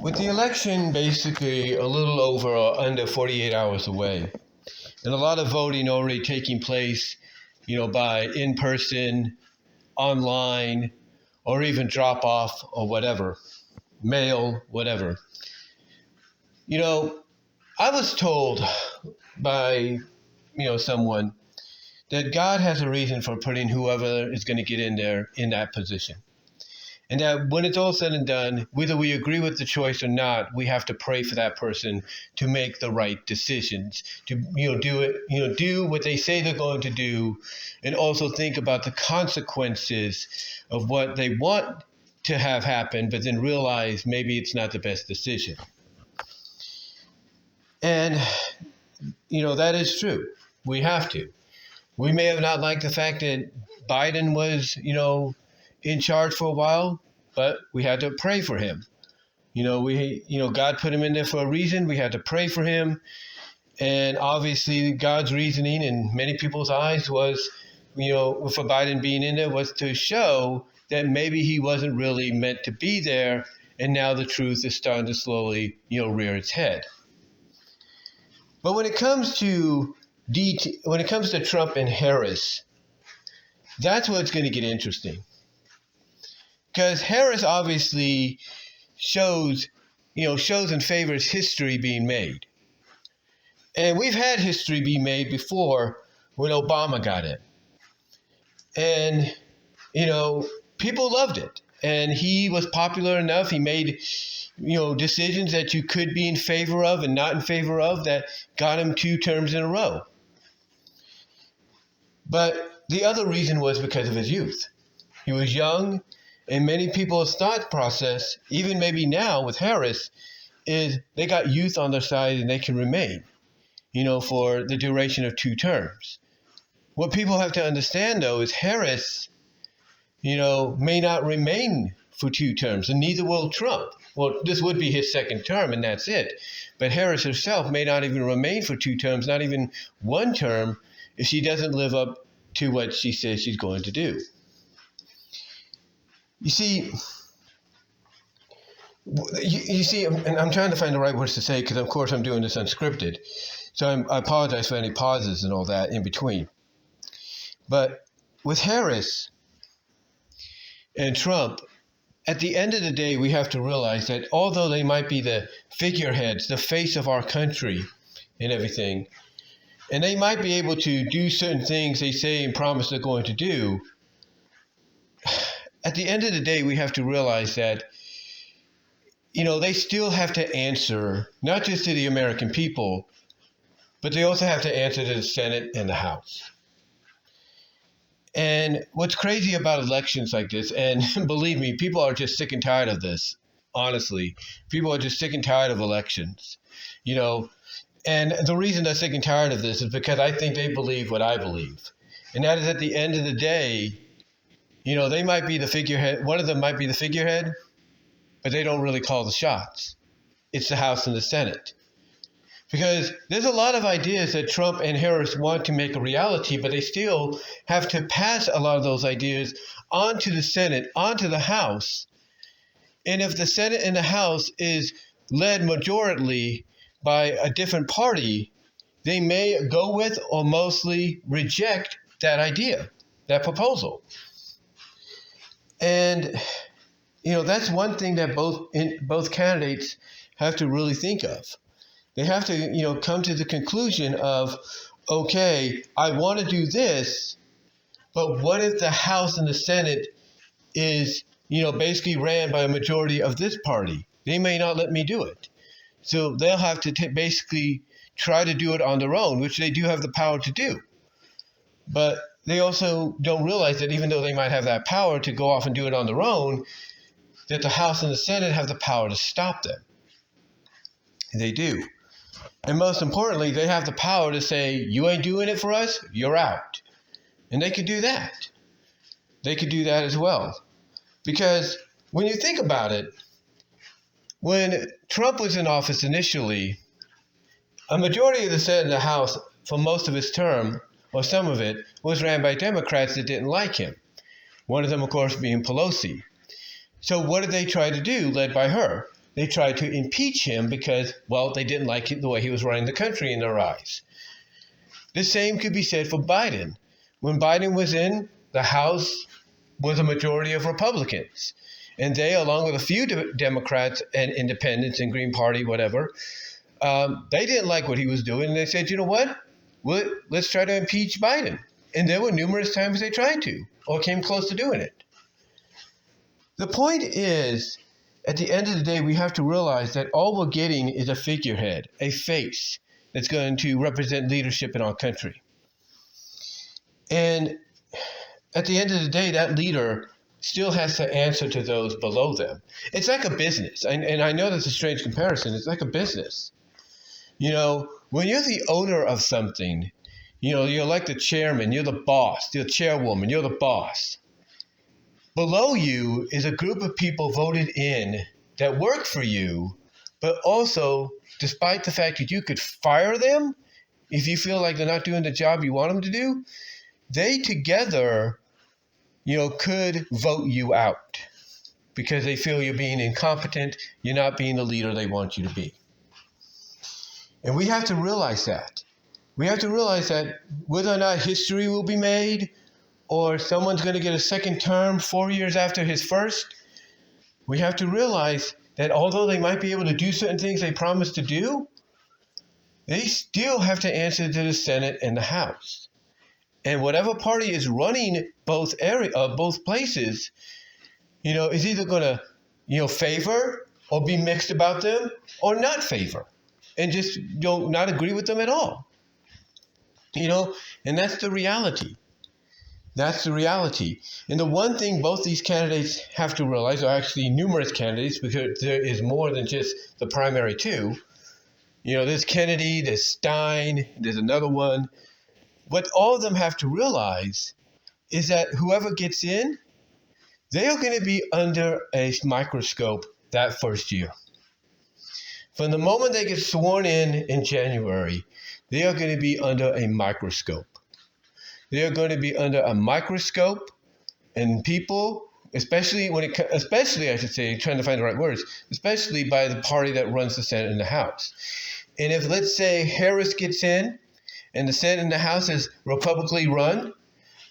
With the election basically a little over or under 48 hours away, and a lot of voting already taking place, by in person, online, or even drop off or whatever, mail, whatever. I was told by, someone that God has a reason for putting whoever is going to get in there in that position. And that when it's all said and done, whether we agree with the choice or not, we have to pray for that person to make the right decisions, to do what they say they're going to do, and also think about the consequences of what they want to have happen, but then realize maybe it's not the best decision. And that is true. We have to. We may have not liked the fact that Biden was, in charge for a while, but we had to pray for him. God put him in there for a reason. We had to pray for him. And obviously God's reasoning in many people's eyes was, for Biden being in there was to show that maybe he wasn't really meant to be there. And now the truth is starting to slowly, rear its head. But when it comes to Trump and Harris, that's what's going to get interesting. Because Harris obviously shows and favors history being made. And we've had history being made before when Obama got in. And, people loved it. And he was popular enough. He made, decisions that you could be in favor of and not in favor of that got him 2 terms in a row. But the other reason was because of his youth. He was young. And many people's thought process, even maybe now with Harris, is they got youth on their side and they can remain, for the duration of 2 terms. What people have to understand, though, is Harris, may not remain for 2 terms, and neither will Trump. Well, this would be his 2nd term, and that's it. But Harris herself may not even remain for 2 terms, not even 1 term, if she doesn't live up to what she says she's going to do. You see, and I'm trying to find the right words to say because, of course, I'm doing this unscripted. So I apologize for any pauses and all that in between. But with Harris and Trump, at the end of the day, we have to realize that although they might be the figureheads, the face of our country and everything, and they might be able to do certain things they say and promise they're going to do, at the end of the day, we have to realize that, they still have to answer, not just to the American people, but they also have to answer to the Senate and the House. And what's crazy about elections like this, and believe me, people are just sick and tired of this, honestly. People are just sick and tired of elections, And the reason they're sick and tired of this is because I think they believe what I believe. And that is at the end of the day, they might be the figurehead. One of them might be the figurehead, but they don't really call the shots. It's the House and the Senate. Because there's a lot of ideas that Trump and Harris want to make a reality, but they still have to pass a lot of those ideas onto the Senate, onto the House. And if the Senate and the House is led majorly by a different party, they may go with or mostly reject that idea, that proposal. And, that's one thing that both candidates have to really think of. They have to, come to the conclusion of, okay, I want to do this, but what if the House and the Senate is, basically ran by a majority of this party? They may not let me do it. So they'll have to basically try to do it on their own, which they do have the power to do. But they also don't realize that even though they might have that power to go off and do it on their own, that the House and the Senate have the power to stop them. They do. And most importantly, they have the power to say, you ain't doing it for us, you're out. And they could do that. They could do that as well. Because when you think about it, when Trump was in office initially, a majority of the Senate and the House for most of his term, or some of it, was ran by Democrats that didn't like him. One of them, of course, being Pelosi. So what did they try to do, led by her? they tried to impeach him because, well, they didn't like the way he was running the country in their eyes. The same could be said for Biden. When Biden was in, the House was a majority of Republicans. And they, along with a few Democrats and independents and Green Party, whatever, they didn't like what he was doing. And they said, you know what? Let's try to impeach Biden. And there were numerous times they tried to or came close to doing it. The point is, at the end of the day, we have to realize that all we're getting is a figurehead, a face that's going to represent leadership in our country. And at the end of the day, that leader still has to answer to those below them. It's like a business. And I know that's a strange comparison. It's like a business. You know, when you're the owner of something, you know, you're like the chairman, you're the boss, you're the chairwoman, you're the boss. Below you is a group of people voted in that work for you, but also, despite the fact that you could fire them if you feel like they're not doing the job you want them to do, they together, you know, could vote you out because they feel you're being incompetent, you're not being the leader they want you to be. And we have to realize that. We have to realize that whether or not history will be made or someone's going to get a second term 4 years after his first, we have to realize that although they might be able to do certain things they promised to do, they still have to answer to the Senate and the House. And whatever party is running both places, you know, is either going to, you know, favor or be mixed about them or not favor and just, you know, not agree with them at all. You know, and that's the reality. That's the reality. And the one thing both these candidates have to realize, or actually numerous candidates, because there is more than just the primary two. You know, there's Kennedy, there's Stein, there's another one. What all of them have to realize is that whoever gets in, they are going to be under a microscope that first year. From the moment they get sworn in January, they are going to be under a microscope. They are going to be under a microscope, and people, especially I should say, trying to find the right words, especially by the party that runs the Senate and the House. And if, let's say, Harris gets in, and the Senate and the House is Republically run,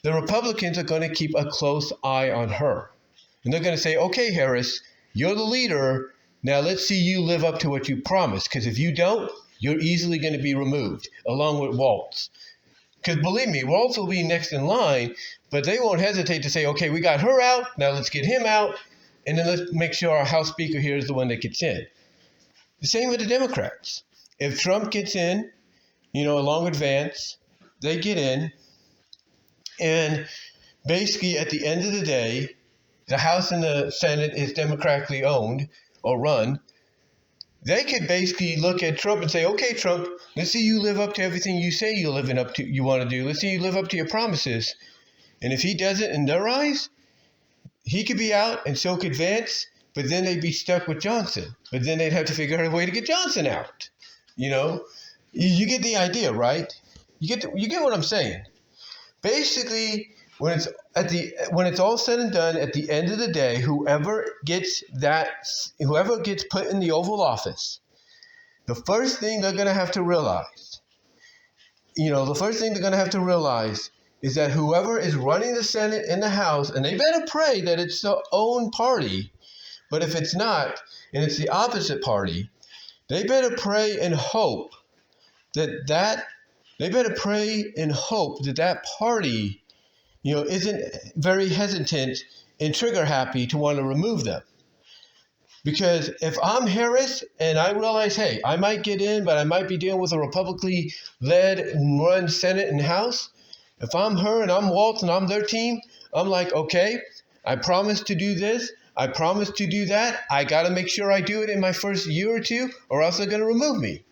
the Republicans are going to keep a close eye on her. And they're going to say, okay, Harris, you're the leader. Now let's see you live up to what you promised. Because if you don't, you're easily going to be removed, along with Waltz. Because believe me, Waltz will be next in line, but they won't hesitate to say, okay, we got her out. Now let's get him out. And then let's make sure our House Speaker here is the one that gets in. The same with the Democrats. If Trump gets in, you know, along with Vance, they get in. And basically, at the end of the day, the House and the Senate is democratically owned or run. They could basically look at Trump and say, okay, Trump, let's see you live up to everything you say you want to do. Let's see you live up to your promises. And if he doesn't in their eyes, he could be out and so could Vance, but then they'd be stuck with Johnson. But then they'd have to figure out a way to get Johnson out. You know, you get the idea, right? You get what I'm saying. Basically, when it's all said and done, at the end of the day, whoever gets put in the Oval Office, the first thing they're going to have to realize, is that whoever is running the Senate and the House, and they better pray that it's their own party, but if it's not, and it's the opposite party, they better pray and hope that party, you know, isn't very hesitant and trigger happy to want to remove them. Because if I'm Harris and I realize, hey, I might get in, but I might be dealing with a Republically led and run Senate and House. If I'm her and I'm Waltz and I'm their team, I'm like, okay, I promised to do this. I promised to do that. I got to make sure I do it in my first year or two, or else they're going to remove me.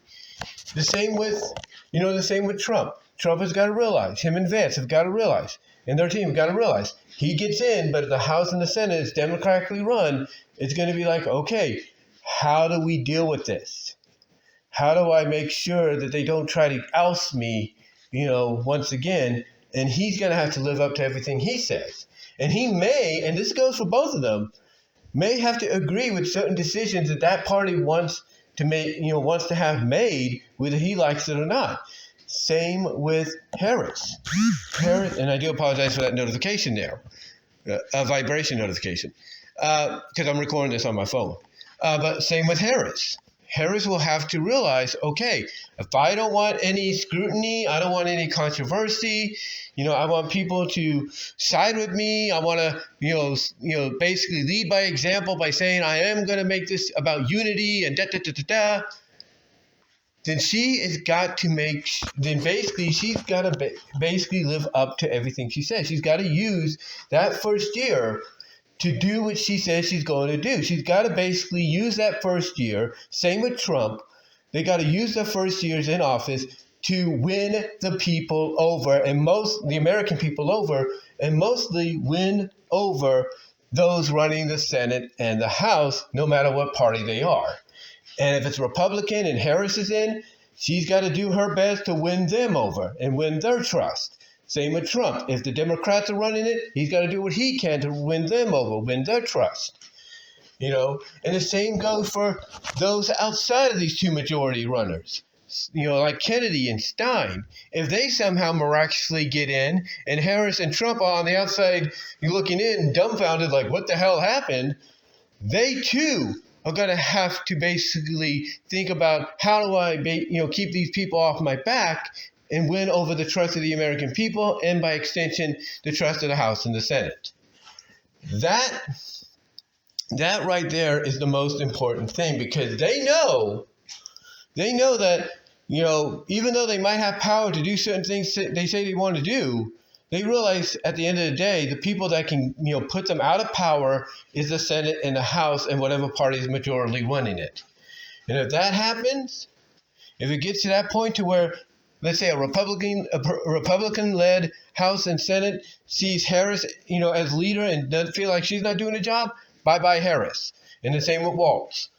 The same with Trump. Trump has got to realize, him and Vance have got to realize, and their team have got to realize, he gets in, but if the House and the Senate is democratically run, it's going to be like, okay, how do we deal with this? How do I make sure that they don't try to oust me, you know, once again? And he's going to have to live up to everything he says. And he may, and this goes for both of them, may have to agree with certain decisions that that party wants to make, wants to have made, whether he likes it or not. Same with Harris. And I do apologize for that notification there, a vibration notification, because I'm recording this on my phone. But same with Harris. Harris will have to realize, okay, if I don't want any scrutiny, I don't want any controversy, I want people to side with me. I want to, basically lead by example by saying I am going to make this about unity and da-da-da-da-da. Then she's got to basically live up to everything she says. She's got to use that first year to do what she says she's going to do. She's got to basically use that first year. Same with Trump. They got to use the first years in office to win the people over, and the American people over, and mostly win over those running the Senate and the House, no matter what party they are. And if it's Republican and Harris is in, she's got to do her best to win them over and win their trust. Same with Trump. If the Democrats are running it, he's got to do what he can to win them over, win their trust. And the same goes for those outside of these two majority runners, like Kennedy and Stein. If they somehow miraculously get in and Harris and Trump are on the outside looking in, dumbfounded, like, what the hell happened? They too are going to have to basically think about, how do I keep these people off my back and win over the trust of the American people, and by extension, the trust of the House and the Senate. That right there is the most important thing, because they know that, even though they might have power to do certain things they say they want to do, they realize at the end of the day, the people that can, put them out of power is the Senate and the House and whatever party is majority winning it. And if that happens, if it gets to that point to where, let's say a Republican-led House and Senate sees Harris, as leader and doesn't feel like she's not doing a job, bye-bye Harris. And the same with Waltz.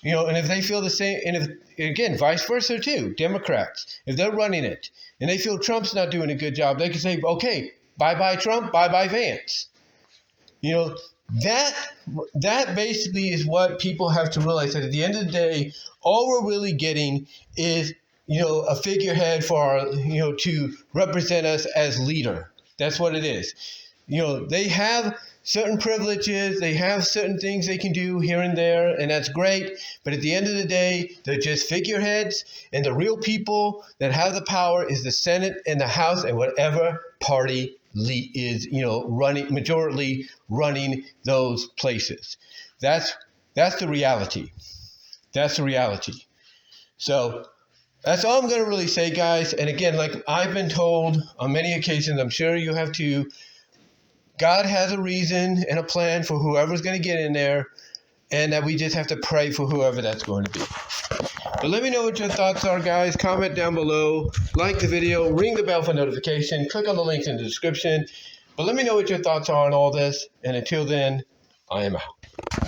And if they feel the same, and if, again, vice versa too, Democrats, if they're running it and they feel Trump's not doing a good job, they can say, okay, bye-bye Trump, bye-bye Vance. That basically is what people have to realize, that at the end of the day, all we're really getting is a figurehead for to represent us as leader. That's what it is. They have certain privileges, they have certain things they can do here and there, and that's great. But at the end of the day, they're just figureheads, and the real people that have the power is the Senate and the House and whatever party is majority running those places. That's the reality. That's the reality. So that's all I'm going to really say, guys. And again, like I've been told on many occasions, I'm sure you have too, God has a reason and a plan for whoever's going to get in there, and that we just have to pray for whoever that's going to be. But let me know what your thoughts are, guys. Comment down below, like the video, ring the bell for notification, click on the links in the description. But let me know what your thoughts are on all this. And until then, I am out.